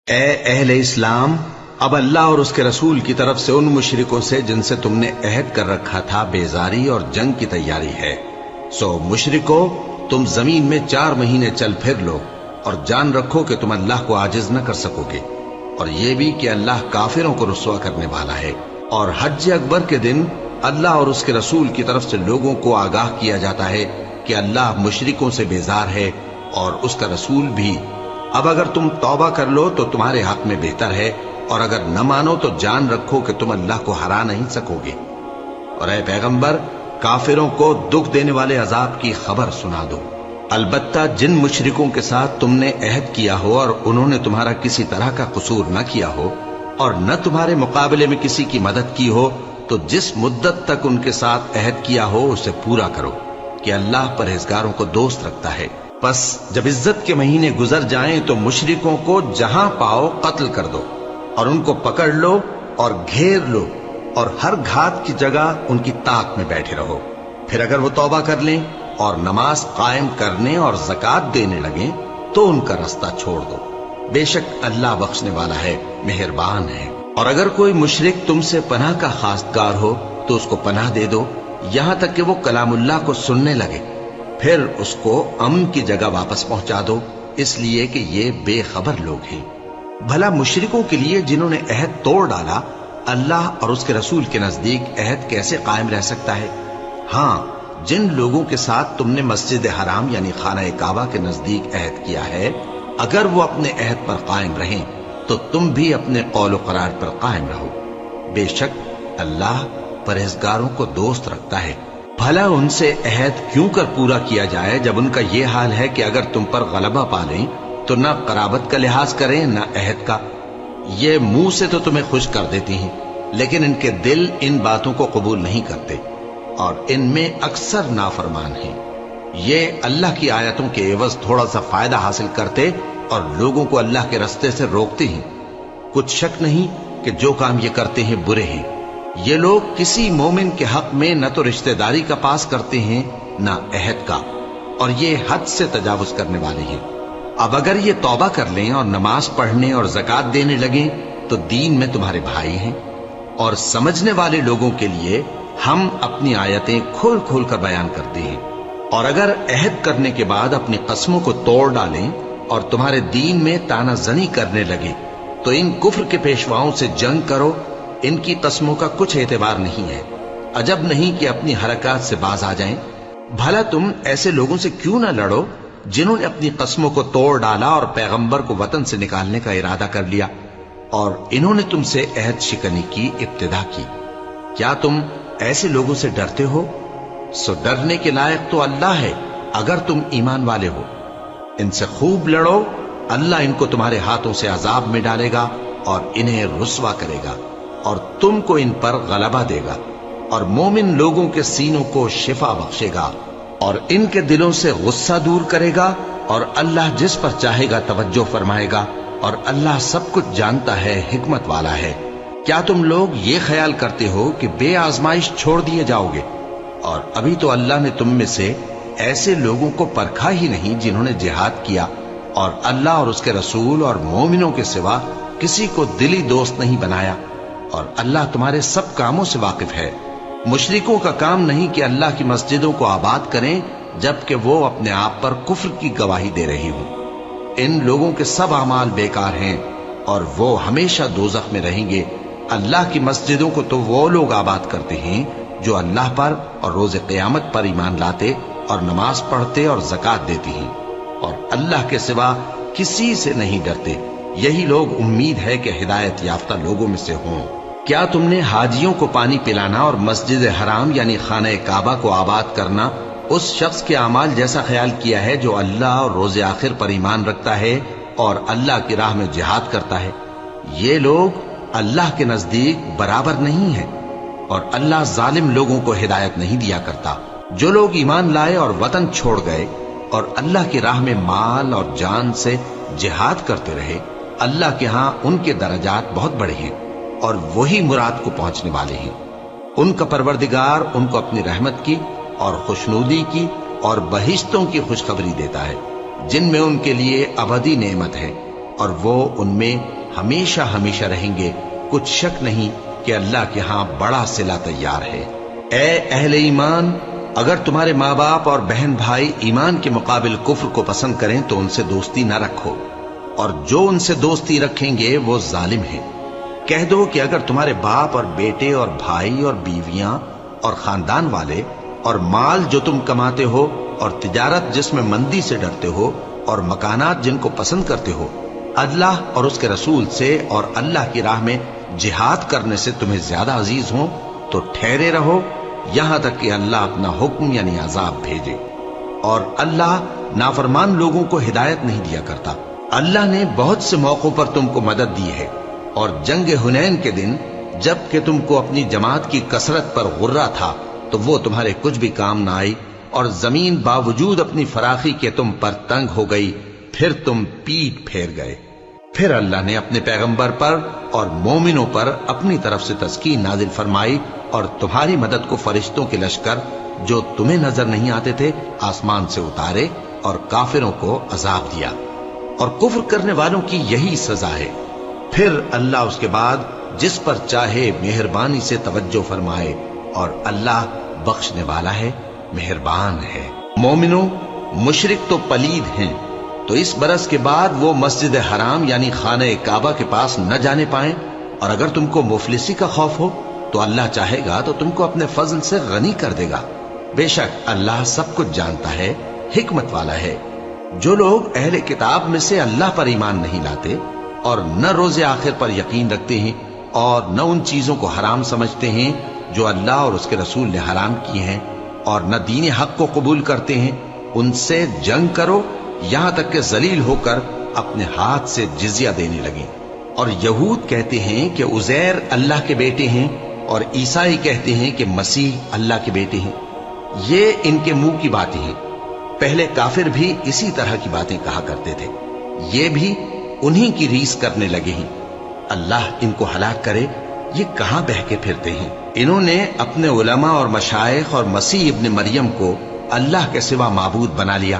اے اہل اسلام، اب اللہ اور اس کے رسول کی طرف سے ان مشرکوں سے جن سے تم نے عہد کر رکھا تھا بیزاری اور جنگ کی تیاری ہے۔ سو مشرکو، تم زمین میں 4 مہینے چل پھر لو اور جان رکھو کہ تم اللہ کو عاجز نہ کر سکو گے، اور یہ بھی کہ اللہ کافروں کو رسوا کرنے والا ہے۔ اور حج اکبر کے دن اللہ اور اس کے رسول کی طرف سے لوگوں کو آگاہ کیا جاتا ہے کہ اللہ مشرکوں سے بیزار ہے اور اس کا رسول بھی۔ اب اگر تم توبہ کر لو تو تمہارے حق میں بہتر ہے، اور اگر نہ مانو تو جان رکھو کہ تم اللہ کو ہرا نہیں سکو گے۔ اور اے پیغمبر، کافروں کو دکھ دینے والے عذاب کی خبر سنا دو۔ البتہ جن مشرکوں کے ساتھ تم نے عہد کیا ہو اور انہوں نے تمہارا کسی طرح کا قصور نہ کیا ہو اور نہ تمہارے مقابلے میں کسی کی مدد کی ہو، تو جس مدت تک ان کے ساتھ عہد کیا ہو اسے پورا کرو، کہ اللہ پرہیزگاروں کو دوست رکھتا ہے۔ پس جب عزت کے مہینے گزر جائیں تو مشرکوں کو جہاں پاؤ قتل کر دو، اور ان کو پکڑ لو اور گھیر لو، اور ہر گھات کی جگہ ان کی طاق میں بیٹھے رہو۔ پھر اگر وہ توبہ کر لیں اور نماز قائم کرنے اور زکوٰۃ دینے لگیں تو ان کا رستہ چھوڑ دو، بے شک اللہ بخشنے والا ہے، مہربان ہے۔ اور اگر کوئی مشرک تم سے پناہ کا خواستگار ہو تو اس کو پناہ دے دو، یہاں تک کہ وہ کلام اللہ کو سننے لگے، پھر اس کو امن کی جگہ واپس پہنچا دو، اس لیے کہ یہ بے خبر لوگ ہیں۔ بھلا مشرکوں کے لیے جنہوں نے عہد توڑ ڈالا، اللہ اور اس کے رسول کے نزدیک عہد کیسے قائم رہ سکتا ہے؟ ہاں، جن لوگوں کے ساتھ تم نے مسجد حرام یعنی خانہ کعبہ کے نزدیک عہد کیا ہے، اگر وہ اپنے عہد پر قائم رہیں تو تم بھی اپنے قول و قرار پر قائم رہو، بے شک اللہ پرہیزگاروں کو دوست رکھتا ہے۔ بھلا ان سے عہد کیوں کر پورا کیا جائے جب ان کا یہ حال ہے کہ اگر تم پر غلبہ پالیں تو نہ قرابت کا لحاظ کریں نہ عہد کا۔ یہ منہ سے تو تمہیں خوش کر دیتی ہیں، لیکن ان کے دل ان باتوں کو قبول نہیں کرتے، اور ان میں اکثر نافرمان ہیں۔ یہ اللہ کی آیتوں کے عوض تھوڑا سا فائدہ حاصل کرتے اور لوگوں کو اللہ کے رستے سے روکتے ہیں۔ کچھ شک نہیں کہ جو کام یہ کرتے ہیں برے ہیں۔ یہ لوگ کسی مومن کے حق میں نہ تو رشتہ داری کا پاس کرتے ہیں نہ عہد کا، اور یہ حد سے تجاوز کرنے والے ہیں۔ اب اگر یہ توبہ کر لیں اور نماز پڑھنے اور زکوٰۃ دینے لگیں تو دین میں تمہارے بھائی ہیں، اور سمجھنے والے لوگوں کے لیے ہم اپنی آیتیں کھول کھول کر بیان کرتے ہیں۔ اور اگر عہد کرنے کے بعد اپنی قسموں کو توڑ ڈالیں اور تمہارے دین میں تانا زنی کرنے لگے تو ان کفر کے پیشواؤں سے جنگ کرو، ان کی قسموں کا کچھ اعتبار نہیں ہے، عجب نہیں کہ اپنی حرکات سے باز آ جائیں۔ بھلا تم ایسے لوگوں سے کیوں نہ لڑو جنہوں نے اپنی قسموں کو توڑ ڈالا اور پیغمبر کو وطن سے نکالنے کا ارادہ کر لیا، اور انہوں نے تم سے عہد شکنی کی ابتدا کی۔ کیا تم ایسے لوگوں سے ڈرتے ہو؟ سو ڈرنے کے لائق تو اللہ ہے اگر تم ایمان والے ہو۔ ان سے خوب لڑو، اللہ ان کو تمہارے ہاتھوں سے عذاب میں ڈالے گا اور انہیں رسوا کرے گا، اور تم کو ان پر غلبہ دے گا، اور مومن لوگوں کے سینوں کو شفا بخشے گا، اور ان کے دلوں سے غصہ دور کرے گا، اور اللہ جس پر چاہے گا توجہ فرمائے گا، اور اللہ سب کچھ جانتا ہے، حکمت والا ہے۔ کیا تم لوگ یہ خیال کرتے ہو کہ بے آزمائش چھوڑ دیے جاؤ گے؟ اور ابھی تو اللہ نے تم میں سے ایسے لوگوں کو پرکھا ہی نہیں جنہوں نے جہاد کیا، اور اللہ اور اس کے رسول اور مومنوں کے سوا کسی کو دلی دوست نہیں بنایا، اور اللہ تمہارے سب کاموں سے واقف ہے۔ مشرکوں کا کام نہیں کہ اللہ کی مسجدوں کو آباد کریں جبکہ وہ اپنے آپ پر کفر کی گواہی دے رہی ہوں۔ ان لوگوں کے سب اعمال بیکار ہیں اور وہ ہمیشہ دوزخ میں رہیں گے۔ اللہ کی مسجدوں کو تو وہ لوگ آباد کرتے ہیں جو اللہ پر اور روز قیامت پر ایمان لاتے اور نماز پڑھتے اور زکوٰۃ دیتی ہیں، اور اللہ کے سوا کسی سے نہیں ڈرتے۔ یہی لوگ امید ہے کہ ہدایت یافتہ لوگوں میں سے ہوں۔ کیا تم نے حاجیوں کو پانی پلانا اور مسجد حرام یعنی خانہ کعبہ کو آباد کرنا اس شخص کے اعمال جیسا خیال کیا ہے جو اللہ اور روز آخر پر ایمان رکھتا ہے اور اللہ کی راہ میں جہاد کرتا ہے؟ یہ لوگ اللہ کے نزدیک برابر نہیں ہیں، اور اللہ ظالم لوگوں کو ہدایت نہیں دیا کرتا۔ جو لوگ ایمان لائے اور وطن چھوڑ گئے اور اللہ کی راہ میں مال اور جان سے جہاد کرتے رہے، اللہ کے ہاں ان کے درجات بہت بڑے ہیں، اور وہی مراد کو پہنچنے والے ہیں۔ ان کا پروردگار ان کو اپنی رحمت کی اور خوشنودی کی اور بہشتوں کی خوشخبری دیتا ہے جن میں ان کے لیے ابدی نعمت ہے، اور وہ ان میں ہمیشہ ہمیشہ رہیں گے، کچھ شک نہیں کہ اللہ کے ہاں بڑا صلہ تیار ہے۔ اے اہل ایمان، اگر تمہارے ماں باپ اور بہن بھائی ایمان کے مقابل کفر کو پسند کریں تو ان سے دوستی نہ رکھو، اور جو ان سے دوستی رکھیں گے وہ ظالم ہیں۔ کہہ دو کہ اگر تمہارے باپ اور بیٹے اور بھائی اور بیویاں اور خاندان والے اور مال جو تم کماتے ہو اور تجارت جس میں مندی سے ڈرتے ہو اور مکانات جن کو پسند کرتے ہو اللہ اور اس کے رسول سے اور اللہ کی راہ میں جہاد کرنے سے تمہیں زیادہ عزیز ہوں تو ٹھہرے رہو یہاں تک کہ اللہ اپنا حکم یعنی عذاب بھیجے، اور اللہ نافرمان لوگوں کو ہدایت نہیں دیا کرتا۔ اللہ نے بہت سے موقعوں پر تم کو مدد دی ہے، اور جنگ حنین کے دن جب کہ تم کو اپنی جماعت کی کثرت پر غرہ تھا تو وہ تمہارے کچھ بھی کام نہ آئی، اور زمین باوجود اپنی فراخی کے تم پر تنگ ہو گئی، پھر تم پیٹ پھیر گئے۔ پھر اللہ نے اپنے پیغمبر پر اور مومنوں پر اپنی طرف سے تسکین نازل فرمائی، اور تمہاری مدد کو فرشتوں کے لشکر جو تمہیں نظر نہیں آتے تھے آسمان سے اتارے، اور کافروں کو عذاب دیا، اور کفر کرنے والوں کی یہی سزا ہے۔ پھر اللہ اس کے بعد جس پر چاہے مہربانی سے توجہ فرمائے، اور اللہ بخشنے والا ہے، مہربان ہے۔ مومنوں، مشرک تو پلید ہیں، تو اس برس کے بعد وہ مسجد حرام یعنی خانہ کعبہ کے پاس نہ جانے پائیں، اور اگر تم کو مفلسی کا خوف ہو تو اللہ چاہے گا تو تم کو اپنے فضل سے غنی کر دے گا۔ بے شک اللہ سب کچھ جانتا ہے، حکمت والا ہے۔ جو لوگ اہل کتاب میں سے اللہ پر ایمان نہیں لاتے اور نہ روز آخر پر یقین رکھتے ہیں اور نہ ان چیزوں کو حرام سمجھتے ہیں جو اللہ اور اس کے رسول نے حرام کی ہیں، اور نہ دین حق کو قبول کرتے ہیں، ان سے جنگ کرو یہاں تک کہ ذلیل ہو کر اپنے ہاتھ سے جزیہ دینے لگیں۔ اور یہود کہتے ہیں کہ عزیر اللہ کے بیٹے ہیں، اور عیسائی کہتے ہیں کہ مسیح اللہ کے بیٹے ہیں۔ یہ ان کے منہ کی باتیں ہیں، پہلے کافر بھی اسی طرح کی باتیں کہا کرتے تھے، یہ بھی انہی کی ریس کرنے لگے ہیں۔ اللہ ان کو ہلاک کرے، یہ کہاں بہہ کے پھرتے ہیں۔ انہوں نے اپنے علماء اور مشائخ اور مسیح ابن مریم کو اللہ کے سوا معبود بنا لیا،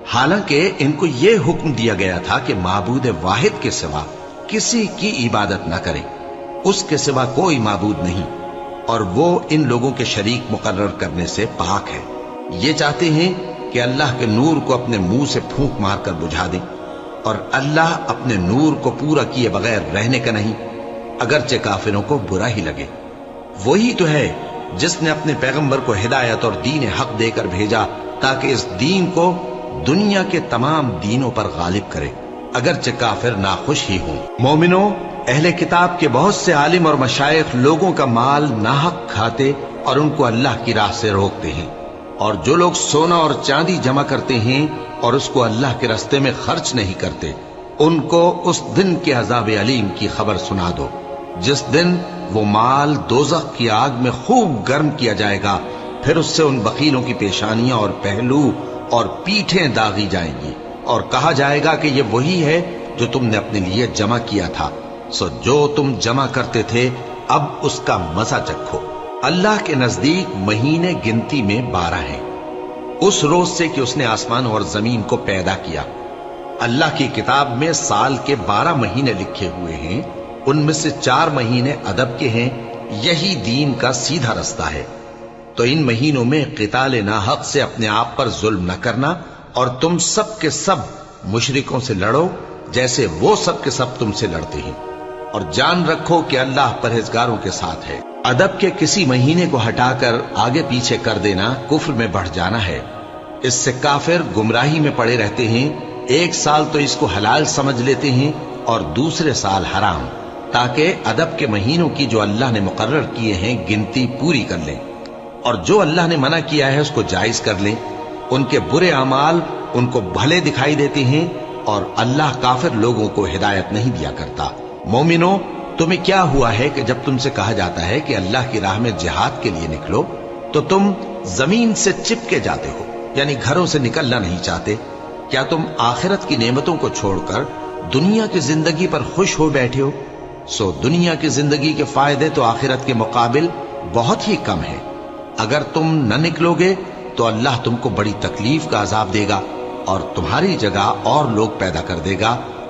حالانکہ ان کو یہ حکم دیا گیا تھا کہ معبود واحد کے سوا کسی کی عبادت نہ کریں، اس کے سوا کوئی معبود نہیں، اور وہ ان لوگوں کے شریک مقرر کرنے سے پاک ہے۔ یہ چاہتے ہیں کہ اللہ کے نور کو اپنے منہ سے پھونک مار کر بجھا دیں، اور اللہ اپنے نور کو پورا کیے بغیر رہنے کا نہیں، اگرچہ کافروں کو برا ہی لگے۔ وہی تو ہے جس نے اپنے پیغمبر کو ہدایت اور دین حق دے کر بھیجا تاکہ اس دین کو دنیا کے تمام دینوں پر غالب کرے، اگرچہ کافر ناخوش ہی ہوں۔ مومنوں، اہل کتاب کے بہت سے عالم اور مشائخ لوگوں کا مال ناحق کھاتے اور ان کو اللہ کی راہ سے روکتے ہیں، اور جو لوگ سونا اور چاندی جمع کرتے ہیں اور اس کو اللہ کے راستے میں خرچ نہیں کرتے، ان کو اس دن کے عذاب علیم کی خبر سنا دو، جس دن وہ مال دوزخ کی آگ میں خوب گرم کیا جائے گا، پھر اس سے ان بخیلوں کی پیشانیاں اور پہلو اور پیٹھیں داغی جائیں گی، اور کہا جائے گا کہ یہ وہی ہے جو تم نے اپنے لیے جمع کیا تھا، سو جو تم جمع کرتے تھے اب اس کا مزہ چکھو۔ اللہ کے نزدیک مہینے گنتی میں 12 ہیں، اس روز سے کہ اس نے آسمان اور زمین کو پیدا کیا۔ اللہ کی کتاب میں سال کے 12 مہینے لکھے ہوئے ہیں، ان میں سے 4 مہینے ادب کے ہیں، یہی دین کا سیدھا رستہ ہے۔ تو ان مہینوں میں قتال ناحق سے اپنے آپ پر ظلم نہ کرنا، اور تم سب کے سب مشرکوں سے لڑو جیسے وہ سب کے سب تم سے لڑتے ہیں، اور جان رکھو کہ اللہ پرہیزگاروں کے ساتھ ہے۔ ادب کے کسی مہینے کو ہٹا کر آگے پیچھے کر دینا کفر میں بڑھ جانا ہے، اس سے کافر گمراہی میں پڑے رہتے ہیں۔ ایک سال تو اس کو حلال سمجھ لیتے ہیں اور دوسرے سال حرام، تاکہ ادب کے مہینوں کی جو اللہ نے مقرر کیے ہیں گنتی پوری کر لیں، اور جو اللہ نے منع کیا ہے اس کو جائز کر لیں۔ ان کے برے اعمال ان کو بھلے دکھائی دیتے ہیں، اور اللہ کافر لوگوں کو ہدایت نہیں دیا کرتا۔ مومنوں، تمہیں کیا ہوا ہے کہ جب تم سے کہا جاتا ہے کہ اللہ کی راہ میں جہاد کے لیے نکلو تو تم زمین سے چپکے جاتے ہو، یعنی گھروں سے نکلنا نہیں چاہتے؟ کیا تم آخرت کی نعمتوں کو چھوڑ کر دنیا کی زندگی پر خوش ہو بیٹھے ہو؟ سو دنیا کی زندگی کے فائدے تو آخرت کے مقابل بہت ہی کم ہیں۔ اگر تم نہ نکلو گے تو اللہ تم کو بڑی تکلیف کا عذاب دے گا، اور تمہاری جگہ اور لوگ پیدا کر دے گا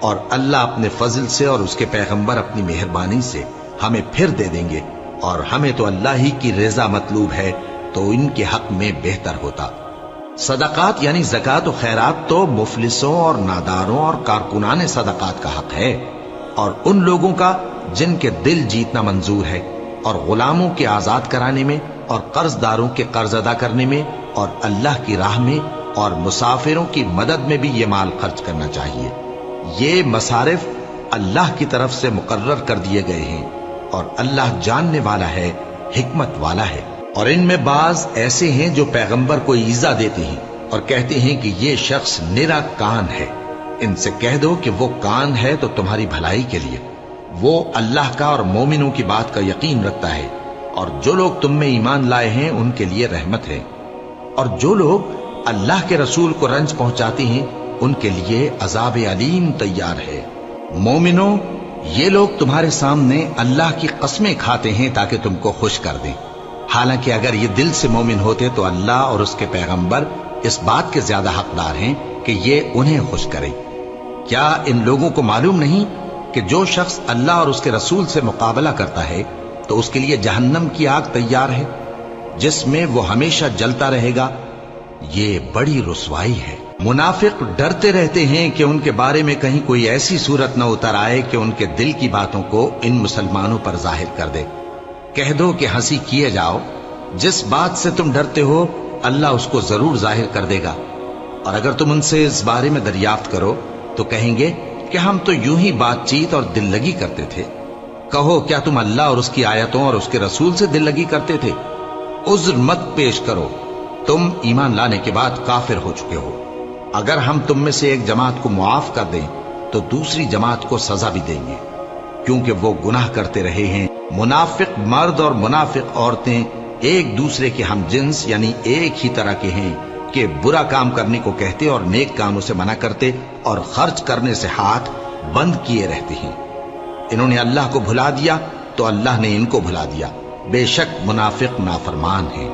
اور اللہ اپنے فضل سے اور اس کے پیغمبر اپنی مہربانی سے ہمیں پھر دے دیں گے، اور ہمیں تو اللہ ہی کی رضا مطلوب ہے، تو ان کے حق میں بہتر ہوتا۔ صدقات یعنی زکوٰۃ و خیرات تو مفلسوں اور ناداروں اور کارکنان صدقات کا حق ہے، اور ان لوگوں کا جن کے دل جیتنا منظور ہے، اور غلاموں کے آزاد کرانے میں، اور قرض داروں کے قرض ادا کرنے میں، اور اللہ کی راہ میں اور مسافروں کی مدد میں بھی یہ مال خرچ کرنا چاہیے۔ یہ مصارف اللہ کی طرف سے مقرر کر دیے گئے ہیں، اور اللہ جاننے والا ہے، حکمت والا ہے۔ اور ان میں بعض ایسے ہیں جو پیغمبر کو ایذا دیتے ہیں اور کہتے ہیں کہ یہ شخص نرا کان ہے۔ ان سے کہہ دو کہ وہ کان ہے تو تمہاری بھلائی کے لیے، وہ اللہ کا اور مومنوں کی بات کا یقین رکھتا ہے، اور جو لوگ تم میں ایمان لائے ہیں ان کے لیے رحمت ہے، اور جو لوگ اللہ کے رسول کو رنج پہنچاتے ہیں ان کے لیے عذاب علیم تیار ہے۔ مومنوں، یہ لوگ تمہارے سامنے اللہ کی قسمیں کھاتے ہیں تاکہ تم کو خوش کر دیں، حالانکہ اگر یہ دل سے مومن ہوتے تو اللہ اور اس کے پیغمبر اس بات کے زیادہ حقدار ہیں کہ یہ انہیں خوش کرے۔ کیا ان لوگوں کو معلوم نہیں کہ جو شخص اللہ اور اس کے رسول سے مقابلہ کرتا ہے تو اس کے لیے جہنم کی آگ تیار ہے، جس میں وہ ہمیشہ جلتا رہے گا؟ یہ بڑی رسوائی ہے۔ منافق ڈرتے رہتے ہیں کہ ان کے بارے میں کہیں کوئی ایسی صورت نہ اتر آئے کہ ان کے دل کی باتوں کو ان مسلمانوں پر ظاہر کر دے۔ کہہ دو کہ ہنسی کیے جاؤ، جس بات سے تم ڈرتے ہو اللہ اس کو ضرور ظاہر کر دے گا، اور اگر تم ان سے اس بارے میں دریافت کرو تو کہیں گے کہ ہم تو یوں ہی بات چیت اور دل لگی کرتے تھے۔ کہو کیا تم اللہ اور اس کی آیتوں اور اس کے رسول سے دل لگی کرتے تھے؟ عذر مت پیش کرو، تم ایمان لانے کے بعد کافر ہو چکے ہو۔ اگر ہم تم میں سے ایک جماعت کو معاف کر دیں تو دوسری جماعت کو سزا بھی دیں گے، کیونکہ وہ گناہ کرتے رہے ہیں۔ منافق مرد اور منافق عورتیں ایک دوسرے کے ہم جنس یعنی ایک ہی طرح کے ہیں کہ برا کام کرنے کو کہتے اور نیک کاموں سے منع کرتے اور خرچ کرنے سے ہاتھ بند کیے رہتے ہیں۔ انہوں نے اللہ کو بھلا دیا تو اللہ نے ان کو بھلا دیا، بے شک منافق نافرمان ہیں۔